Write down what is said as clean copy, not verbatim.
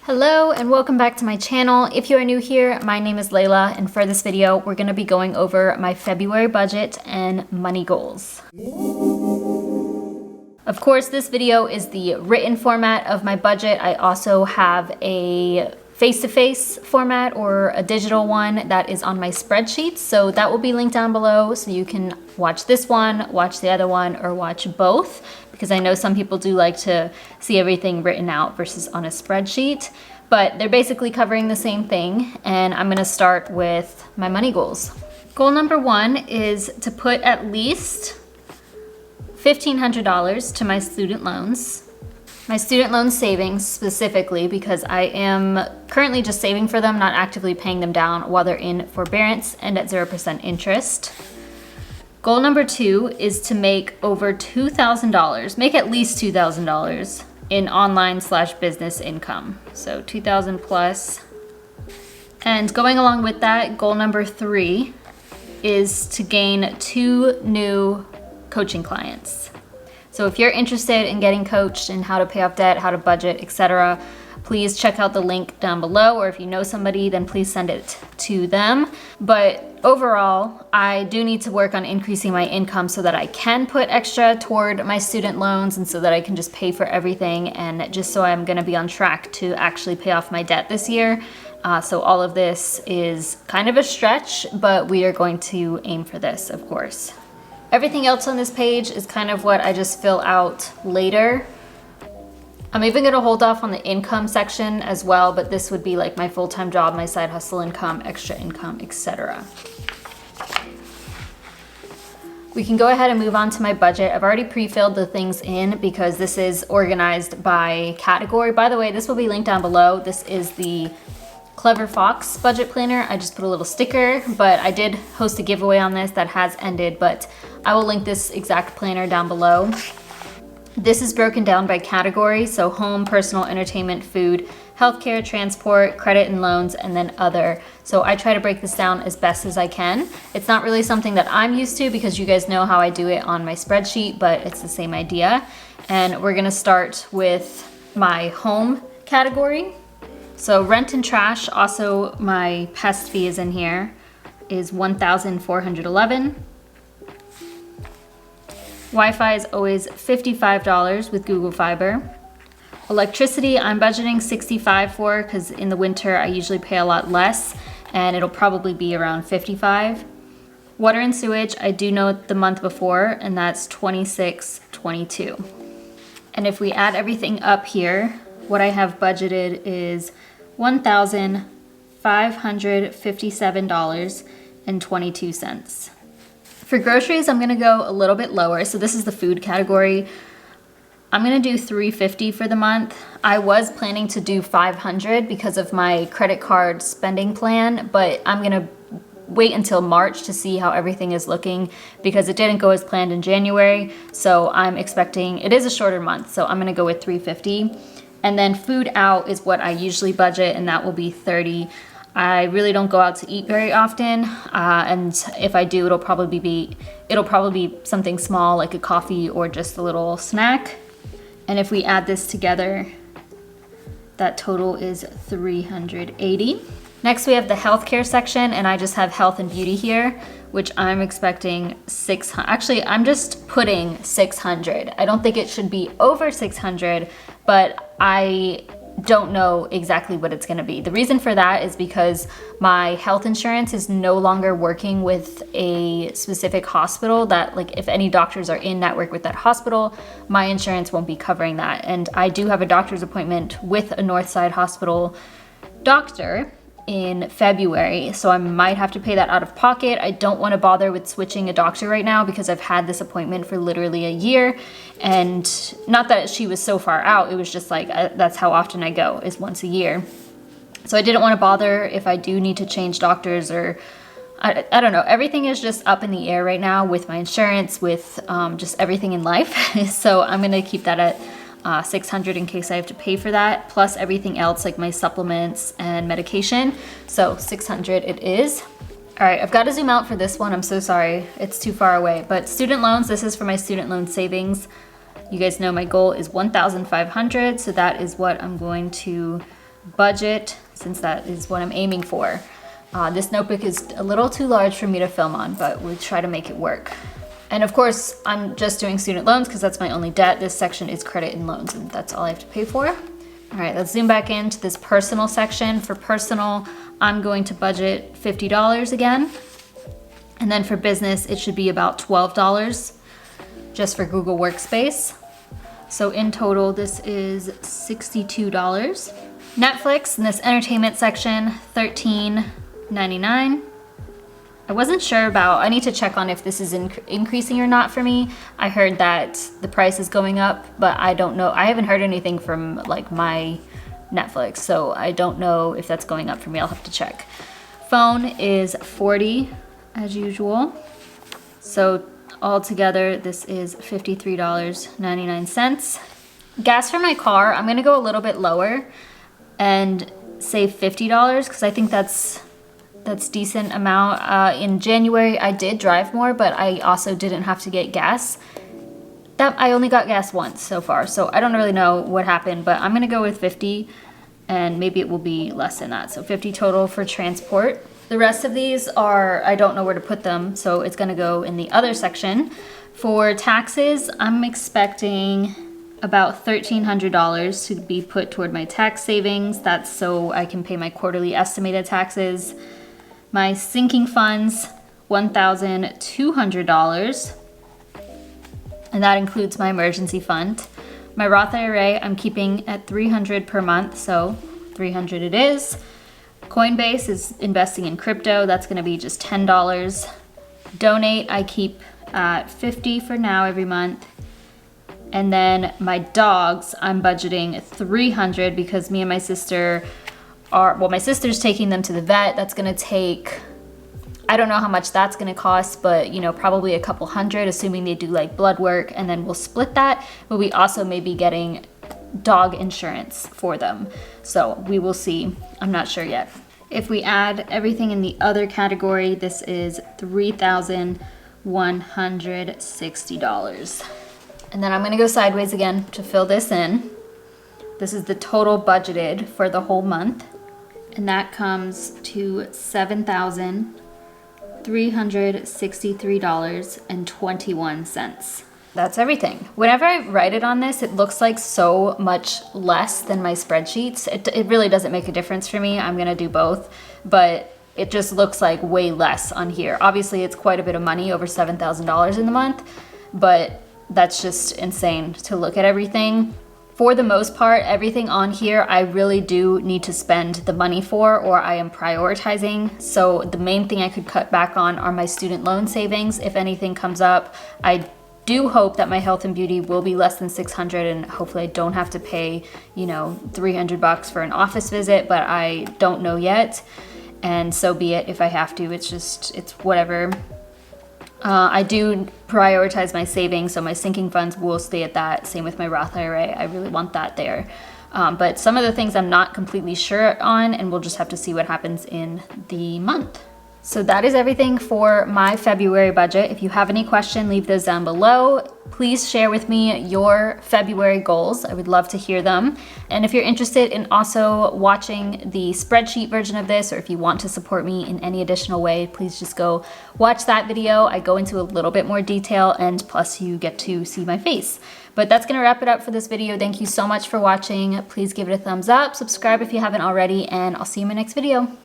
Hello and welcome back to my channel. If you are new here, my name is Layla, and for this video, we're going to be going over my February budget and money goals. Of course, this video is the written format of my budget. I also have a face-to-face format or a digital one that is on my spreadsheet, so that will be linked down below so you can watch this one, watch the other one, or watch both, because I know some people do like to see everything written out versus on a spreadsheet, but they're basically covering the same thing. And I'm gonna start with my money goals. Goal number one is to put at least $1,500 to my student loans. My student loan savings specifically, because I am currently just saving for them, not actively paying them down while they're in forbearance and at 0% interest. Goal number two is to make over $2,000, make at least $2,000 in online/business income. So 2,000 plus. And going along with that, goal number three is to gain 2 new coaching clients. So if you're interested in getting coached in how to pay off debt, how to budget, etc., please check out the link down below, or if you know somebody, then please send it to them. But overall, I do need to work on increasing my income so that I can put extra toward my student loans and so that I can just pay for everything, and just so I'm gonna be on track to actually pay off my debt this year. So all of this is kind of a stretch, but we are going to aim for this, of course. Everything else on this page is kind of what I just fill out later. I'm even gonna hold off on the income section as well, but this would be like my full-time job, my side hustle income, extra income, etc. We can go ahead and move on to my budget. I've already pre-filled the things in because this is organized by category. By the way, this will be linked down below. This is the Clever Fox budget planner. I just put a little sticker, but I did host a giveaway on this that has ended, but I will link this exact planner down below. This is broken down by category, so home, personal, entertainment, food, healthcare, transport, credit and loans, and then other. So I try to break this down as best as I can. It's not really something that I'm used to because you guys know how I do it on my spreadsheet, but it's the same idea. And we're gonna start with my home category. So rent and trash, also my pest fee is in here, is $1,411. Wi-Fi is always $55 with Google Fiber. Electricity, I'm budgeting $65 for because in the winter I usually pay a lot less, and it'll probably be around $55. Water and sewage, I do know the month before, and that's $26.22. And if we add everything up here, what I have budgeted is $1,557.22. For groceries, I'm gonna go a little bit lower. So this is the food category. I'm gonna do $350 for the month. I was planning to do $500 because of my credit card spending plan, but I'm gonna wait until March to see how everything is looking because it didn't go as planned in January. So I'm expecting, it is a shorter month, so I'm gonna go with $350. And then food out is what I usually budget, and that will be $30. I really don't go out to eat very often, and if I do, it'll probably be something small like a coffee or just a little snack. And if we add this together, that total is $380. Next, we have the healthcare section, and I just have health and beauty here, which I'm expecting $600. Actually, I'm just putting $600. I don't think it should be over $600, but I don't know exactly what it's gonna be. The reason for that is because my health insurance is no longer working with a specific hospital that, like, if any doctors are in network with that hospital, my insurance won't be covering that. And I do have a doctor's appointment with a Northside Hospital doctor in February, so I might have to pay that out of pocket. I don't want to bother with switching a doctor right now because I've had this appointment for literally a year, and not that she was so far out, it was just like that's how often I go, is once a year. So I didn't want to bother if I do need to change doctors, or I don't know. Everything is just up in the air right now with my insurance, with just everything in life. So I'm gonna keep that at $600 in case I have to pay for that, plus everything else like my supplements and medication. So $600 it is. All right, I've got to zoom out for this one. I'm so sorry, it's too far away. But student loans, this is for my student loan savings. You guys know my goal is $1,500, so that is what I'm going to budget, since that is what I'm aiming for. This notebook is a little too large for me to film on, but we'll try to make it work. And of course, I'm just doing student loans because that's my only debt. This section is credit and loans, and that's all I have to pay for. All right, let's zoom back into this personal section. For personal, I'm going to budget $50 again. And then for business, it should be about $12 just for Google Workspace. So in total, this is $62. Netflix, in this entertainment section, $13.99. I wasn't sure about, I need to check on if this is increasing or not for me. I heard that the price is going up, but I don't know. I haven't heard anything from like my Netflix, so I don't know if that's going up for me. I'll have to check. Phone is $40 as usual. So altogether, this is $53.99. Gas for my car, I'm gonna go a little bit lower and say $50 because I think that's decent amount. In January, I did drive more, but I also didn't have to get gas. I only got gas once so far, so I don't really know what happened, but I'm gonna go with 50 and maybe it will be less than that. So 50 total for transport. The rest of these are, I don't know where to put them, so it's gonna go in the other section. For taxes, I'm expecting about $1,300 to be put toward my tax savings. That's so I can pay my quarterly estimated taxes. My sinking funds, $1,200, and that includes my emergency fund. My Roth IRA, I'm keeping at $300 per month, so $300 it is. Coinbase is investing in crypto. That's gonna be just $10. Donate, I keep at $50 for now every month. And then my dogs, I'm budgeting $300 because me and my sister my sister's taking them to the vet. That's gonna take, I don't know how much that's gonna cost, but probably a couple hundred, assuming they do like blood work, and then we'll split that. But we also may be getting dog insurance for them. So we will see, I'm not sure yet. If we add everything in the other category, this is $3,160. And then I'm gonna go sideways again to fill this in. This is the total budgeted for the whole month. And that comes to $7,363.21. That's everything. Whenever I write it on this, it looks like so much less than my spreadsheets. It really doesn't make a difference for me. I'm gonna do both, but it just looks like way less on here. Obviously, it's quite a bit of money, over $7,000 in the month, but that's just insane to look at everything. For the most part, everything on here, I really do need to spend the money for, or I am prioritizing. So the main thing I could cut back on are my student loan savings. If anything comes up, I do hope that my health and beauty will be less than $600, and hopefully I don't have to pay, $300 for an office visit, but I don't know yet. And so be it if I have to, it's whatever. I do prioritize my savings, so my sinking funds will stay at that. Same with my Roth IRA. I really want that there. But some of the things I'm not completely sure on, and we'll just have to see what happens in the month. So that is everything for my February budget. If you have any question, leave those down below. Please share with me your February goals. I would love to hear them. And if you're interested in also watching the spreadsheet version of this, or if you want to support me in any additional way, please just go watch that video. I go into a little bit more detail, and plus you get to see my face. But that's gonna wrap it up for this video. Thank you so much for watching. Please give it a thumbs up, subscribe if you haven't already, and I'll see you in my next video.